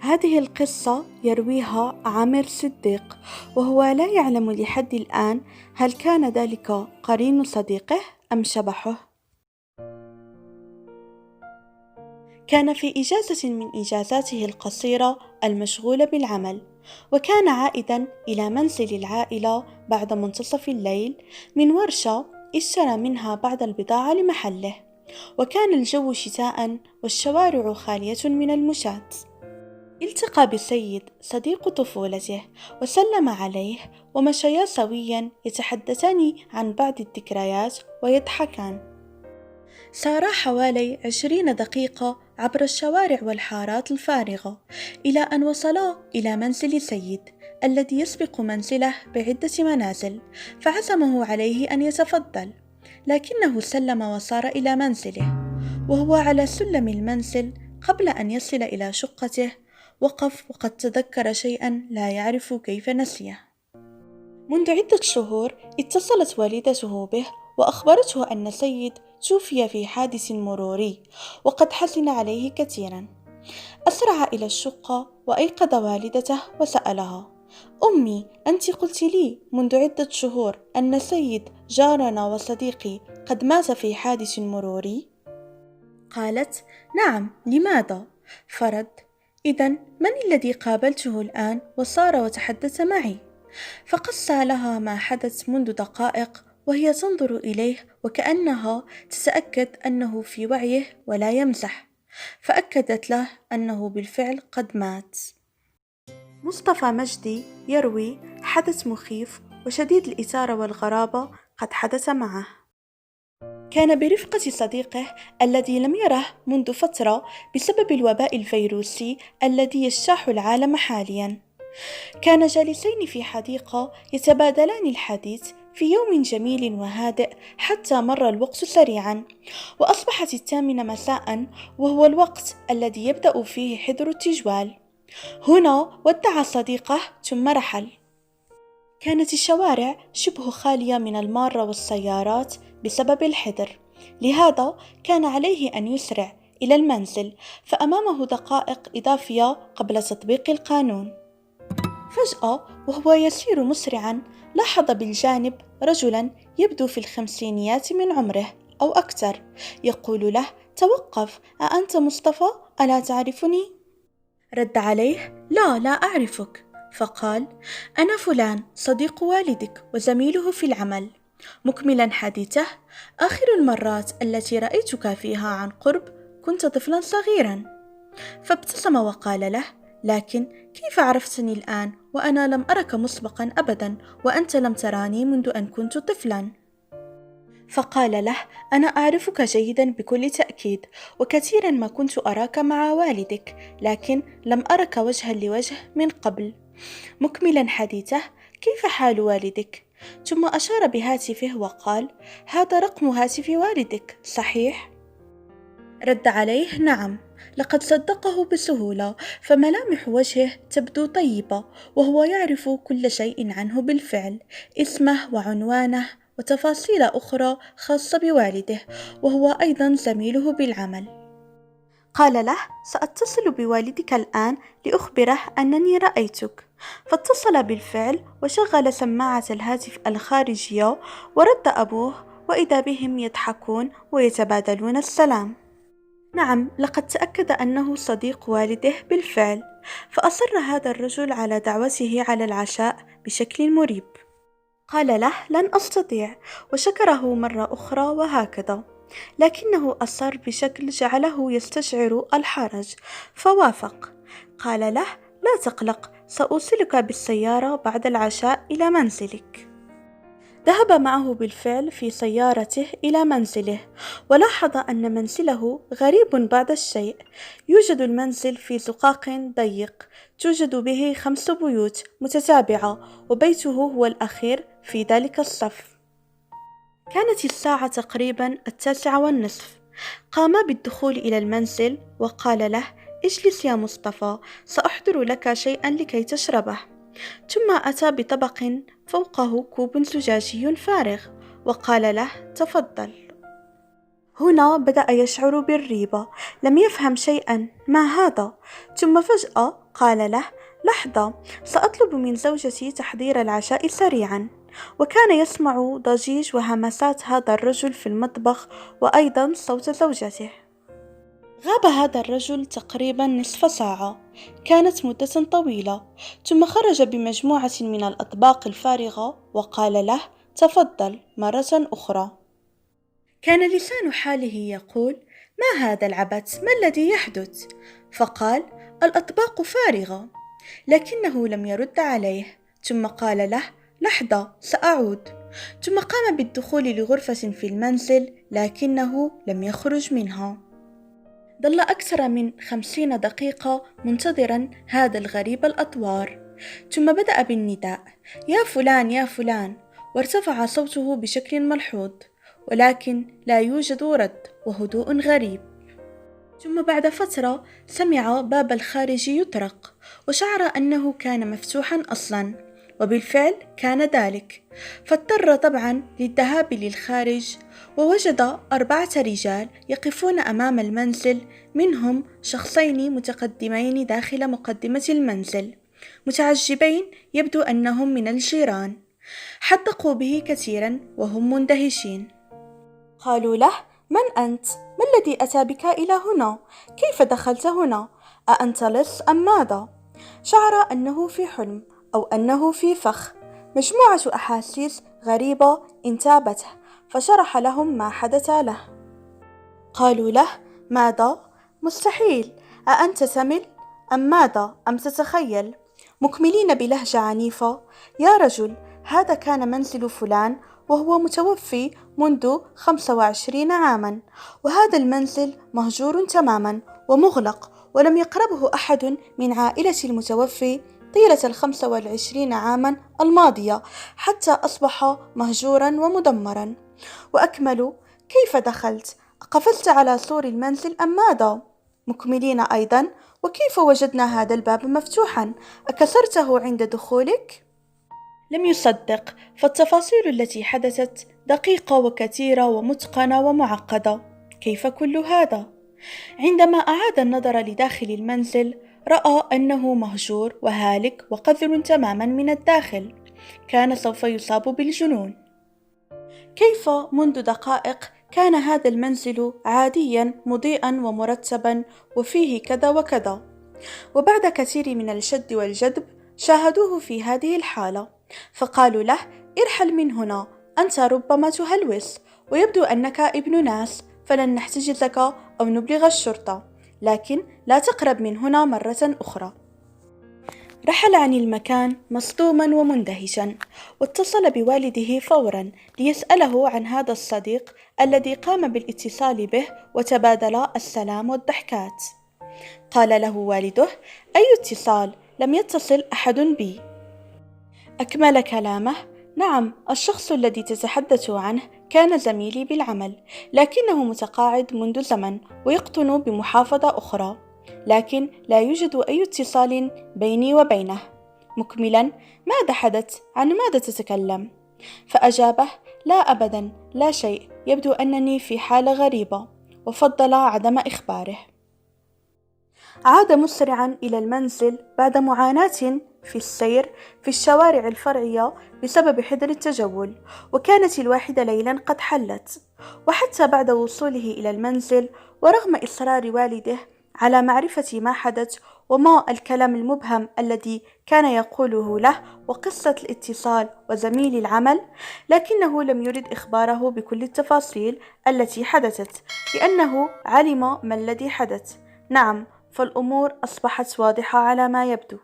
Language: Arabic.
هذه القصة يرويها عامر صديق، وهو لا يعلم لحد الآن هل كان ذلك قرين صديقه أم شبحه. كان في إجازة من إجازاته القصيرة المشغولة بالعمل، وكان عائدا إلى منزل العائلة بعد منتصف الليل من ورشة اشترى منها بعض البضاعة لمحله، وكان الجو شتاء والشوارع خالية من المشاة. التقى بسيد صديق طفولته وسلم عليه، ومشيا سويا يتحدثان عن بعض الذكريات ويضحكان. سارا حوالي 20 دقيقة عبر الشوارع والحارات الفارغة إلى أن وصلا إلى منزل سيد الذي يسبق منزله بعدة منازل، فعزمه عليه أن يتفضل، لكنه سلم وصار إلى منزله. وهو على سلم المنزل قبل أن يصل إلى شقته وقف، وقد تذكر شيئا لا يعرف كيف نسيه. منذ عدة شهور اتصلت والدته به وأخبرته أن سيد توفي في حادث مروري، وقد حزن عليه كثيرا. أسرع إلى الشقة وأيقظ والدته وسألها: أمي، أنت قلت لي منذ عدة شهور أن سيد جارنا وصديقي قد مات في حادث مروري؟ قالت: نعم، لماذا؟ فرد: إذن من الذي قابلته الآن وصار وتحدث معي؟ فقص لها ما حدث منذ دقائق وهي تنظر إليه وكأنها تتأكد أنه في وعيه ولا يمزح، فأكدت له أنه بالفعل قد مات. مصطفى مجدي يروي حدث مخيف وشديد الإثارة والغرابة قد حدث معه. كان برفقة صديقه الذي لم يره منذ فترة بسبب الوباء الفيروسي الذي يجتاح العالم حاليا. كان جالسين في حديقة يتبادلان الحديث في يوم جميل وهادئ حتى مر الوقت سريعا، وأصبحت 8 مساء، وهو الوقت الذي يبدأ فيه حذر التجوال. هنا ودع صديقه ثم رحل. كانت الشوارع شبه خالية من المارة والسيارات بسبب الحذر، لهذا كان عليه أن يسرع إلى المنزل، فأمامه دقائق إضافية قبل تطبيق القانون. فجأة وهو يسير مسرعا لاحظ بالجانب رجلا يبدو في الخمسينيات من عمره أو أكثر، يقول له: توقف، أأنت مصطفى؟ ألا تعرفني؟ رد عليه: لا أعرفك. فقال: أنا فلان، صديق والدك وزميله في العمل. مكملا حديثه: آخر المرات التي رأيتك فيها عن قرب كنت طفلا صغيرا. فابتسم وقال له: لكن كيف عرفتني الآن وأنا لم أرك مسبقا أبدا، وأنت لم تراني منذ أن كنت طفلا؟ فقال له: أنا أعرفك جيدا بكل تأكيد، وكثيرا ما كنت أراك مع والدك، لكن لم أرك وجها لوجه من قبل. مكملا حديثه: كيف حال والدك؟ ثم أشار بهاتفه وقال: هذا رقم هاتف والدك، صحيح؟ رد عليه: نعم. لقد صدقه بسهولة، فملامح وجهه تبدو طيبة، وهو يعرف كل شيء عنه بالفعل، اسمه وعنوانه وتفاصيل أخرى خاصة بوالده، وهو أيضا زميله بالعمل. قال له: سأتصل بوالدك الآن لأخبره أنني رأيتك. فاتصل بالفعل وشغل سماعة الهاتف الخارجية، ورد أبوه، وإذا بهم يضحكون ويتبادلون السلام. نعم، لقد تأكد أنه صديق والده بالفعل، فأصر هذا الرجل على دعوته على العشاء بشكل مريب. قال له: لن أستطيع، وشكره مرة أخرى وهكذا، لكنه أصر بشكل جعله يستشعر الحرج، فوافق. قال له: لا تقلق، سأوصلك بالسيارة بعد العشاء إلى منزلك. ذهب معه بالفعل في سيارته إلى منزله، ولاحظ أن منزله غريب بعض الشيء. يوجد المنزل في زقاق ضيق، توجد به 5 بيوت متتابعة، وبيته هو الأخير في ذلك الصف. كانت الساعة تقريبا 9:30. قام بالدخول إلى المنزل وقال له: اجلس يا مصطفى، سأحضر لك شيئا لكي تشربه. ثم أتى بطبق فوقه كوب زجاجي فارغ وقال له: تفضل. هنا بدأ يشعر بالريبة، لم يفهم شيئا، ما هذا؟ ثم فجأة قال له: لحظة، سأطلب من زوجتي تحضير العشاء سريعا. وكان يسمع ضجيج وهمسات هذا الرجل في المطبخ، وأيضا صوت زوجته. غاب هذا الرجل تقريبا نصف ساعة، كانت مدة طويلة، ثم خرج بمجموعة من الأطباق الفارغة وقال له: تفضل مرة أخرى. كان لسان حاله يقول: ما هذا العبث؟ ما الذي يحدث؟ فقال: الأطباق فارغة. لكنه لم يرد عليه، ثم قال له: لحظة، سأعود. ثم قام بالدخول لغرفة في المنزل، لكنه لم يخرج منها. ظل أكثر من 50 دقيقة منتظرا هذا الغريب الأطوار، ثم بدأ بالنداء: يا فلان يا فلان، وارتفع صوته بشكل ملحوظ، ولكن لا يوجد رد وهدوء غريب. ثم بعد فترة سمع باب الخارج يطرق، وشعر أنه كان مفتوحا أصلا، وبالفعل كان ذلك، فاضطر طبعا للذهاب للخارج، ووجد 4 رجال يقفون أمام المنزل، منهم شخصين متقدمين داخل مقدمة المنزل، متعجبين، يبدو أنهم من الجيران. حدقوا به كثيرا وهم مندهشين. قالوا له: من أنت؟ ما الذي أتى بك إلى هنا؟ كيف دخلت هنا؟ أأنت لص أم ماذا؟ شعر أنه في حلم أو أنه في فخ، مجموعة أحاسيس غريبة انتابته، فشرح لهم ما حدث له. قالوا له: ماذا؟ مستحيل، أأنت تمل أم ماذا؟ أم تتخيل؟ مكملين بلهجة عنيفة: يا رجل، هذا كان منزل فلان، وهو متوفي منذ 25 عاما، وهذا المنزل مهجور تماما ومغلق، ولم يقربه أحد من عائلة المتوفي طيلة 25 عاما الماضية، حتى أصبح مهجورا ومدمرا. وأكملوا: كيف دخلت؟ قفزت على سور المنزل أم ماذا؟ مكملين أيضا: وكيف وجدنا هذا الباب مفتوحا؟ أكسرته عند دخولك؟ لم يصدق، فالتفاصيل التي حدثت دقيقة وكثيرة ومتقنة ومعقدة. كيف كل هذا؟ عندما أعاد النظر لداخل المنزل، رأى أنه مهجور وهالك وقذر تماما من الداخل، كان سوف يصاب بالجنون. كيف منذ دقائق كان هذا المنزل عاديا مضيئا ومرتبا وفيه كذا وكذا، وبعد كثير من الشد والجذب شاهدوه في هذه الحالة، فقالوا له: ارحل من هنا، أنت ربما تهلوس، ويبدو أنك ابن ناس، فلن نحتجزك أو نبلغ الشرطة، لكن لا تقرب من هنا مرة أخرى. رحل عن المكان مصدوما ومندهشا، واتصل بوالده فورا ليسأله عن هذا الصديق الذي قام بالاتصال به، وتبادلا السلام والضحكات. قال له والده: أي اتصال؟ لم يتصل أحد بي. أكمل كلامه: نعم، الشخص الذي تتحدث عنه كان زميلي بالعمل، لكنه متقاعد منذ زمن ويقطن بمحافظة أخرى، لكن لا يوجد أي اتصال بيني وبينه. مكملا: ماذا حدث؟ عن ماذا تتكلم؟ فأجابه: لا أبدا، لا شيء، يبدو أنني في حالة غريبة، وفضل عدم إخباره. عاد مسرعا إلى المنزل بعد معاناة في السير في الشوارع الفرعية بسبب حذر التجول، وكانت الواحدة ليلا قد حلت. وحتى بعد وصوله إلى المنزل، ورغم إصرار والده على معرفة ما حدث وما الكلام المبهم الذي كان يقوله له وقصة الاتصال وزميل العمل، لكنه لم يرد إخباره بكل التفاصيل التي حدثت، لأنه علم ما الذي حدث. نعم، فالأمور أصبحت واضحة على ما يبدو.